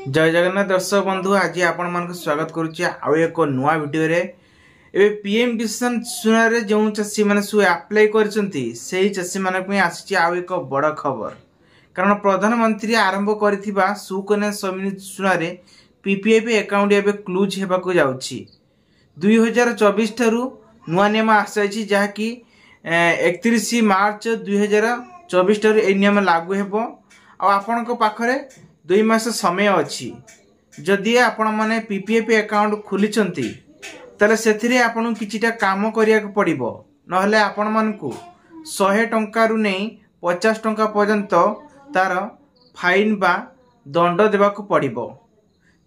जय जगन्नाथ दर्शक बंधु आज आपण मान स्वागत करुच्ची आउ एक नुआ वीडियो रे ए पीएम किसान सुना जो चाषी मैंने सब आप्लाय चाषी मानी आसी आउ एक बड़ खबर कारण प्रधानमंत्री आरंभ कर सुकन्या समृद्धि सुना पीपीएफ अकाउंट एवं क्लोज होगा जाऊँगी 2024 ठारू नुआ नियम आसी जहाँकि 31 मार्च 2024 ठारू ए नियम लागू हेबो आपण पाखरे 2 मास समय अच्छी जदि आपण माने पीपीएफ अकाउंट खोली ताले सेथिरे आपण किछिटा काम करिया पड़िबो नहले आपण मानकु 100 टंका रु नै 50 टंका पर्यंत तार फाइन बा दंड देबाकू पड़िबो।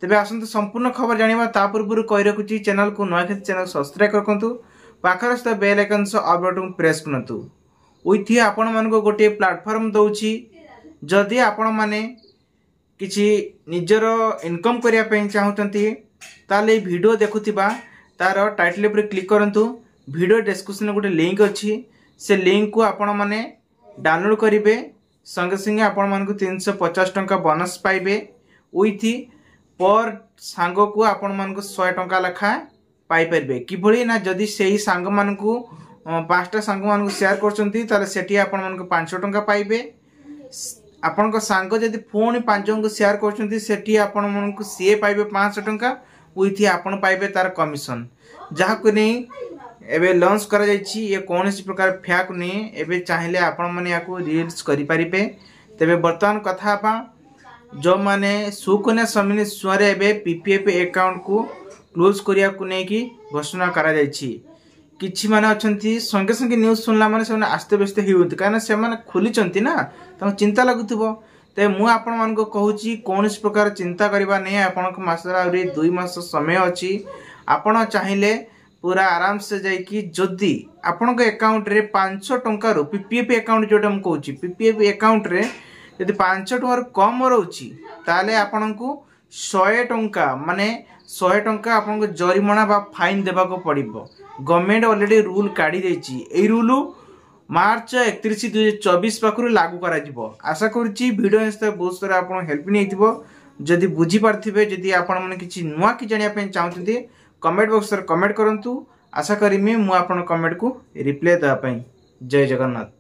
तेबे आसंत संपूर्ण खबर जानिबा ता पूर्व कहि रखुची चैनल को नया खेती चैनल सब्सक्राइब करकंतु पाखर स्थ बेल आइकन से ऑल बटन प्रेस करंतु ओइथि आपण मानको गोटे प्लेटफार्म दउची जदि आपण माने किछि निजर इनकम करिया पे चाहूचंती ताले वीडियो देखुथिबा तार टाइटल पर क्लिक करंतु वीडियो डिस्क्रिप्शन गोटे लिंक अच्छी से लिंक को आपण माने डाउनलोड करिवे संगे संगे आपण मानको 350 टंका बोनस पाइबे उइथि पर सांग को आपण मानको 100 टंका लखा पाई परबे किभली ना जदि सेही सांग मानको पांचटा सांग मानको शेयर करचंती ताले सेठी आपण मानको 500 टंका पाइबे आपण को सांग जदि पुणी 5 को शेयर करचंती सेठी आपण मानको सीए पाइबे 500 टंका उइथि आपण पाइबे तार कमिशन जहा को नै एबे लॉन्च करा जायछि ये कोनसी प्रकार फ्याक नै एबे चाहिले आपण माने याको रील्स करि परिबे। तबे वर्तमान कथा पा जो माने सुकन्या समृद्धि सुरे एबे पीपीएफ अकाउंट को क्लोज करिया को नै कि घोषणा करा जायछि किछि माने अछंती संगे संगे न्यूज़ सुनला माने से आस्ते व्यस्त हिउत कारण से माने खुली चंती ना त चिंता लागुथबो ते मु आपण मान को कहूची कोनस प्रकार चिंता करबा नै आपण को मासरा आउरी 2 मास समय अछि आपण चाहिले पूरा आराम से जाई कि जदी आपण को अकाउंट रे 500 टंका रो पीपीएफ अकाउंट जोटा हम कहूची पीपीएफ अकाउंट रे यदि 500 टंका कम रहउची ताले आपण को 100 टंका माने 100 टंका आपण को जरिमाना बा फाइन देबा को पड़िबो। गवर्नमेंट ऑलरेडी रूल काढी देछि ए रूल मार्च 31 2024 पाखरु लागू करा जिवो आशा करूची वीडियो हिस्सा बहुत सारा आपण हेल्प नै थिबो जदि बुझी पारथिबे जदि आपण माने किछि नुवा कि जानिया पे चाहउथि कमेंट बॉक्स रे कमेंट करंतु आशा करिमि मु आपण कमेंट को रिप्लाई दा पई। जय जगन्नाथ।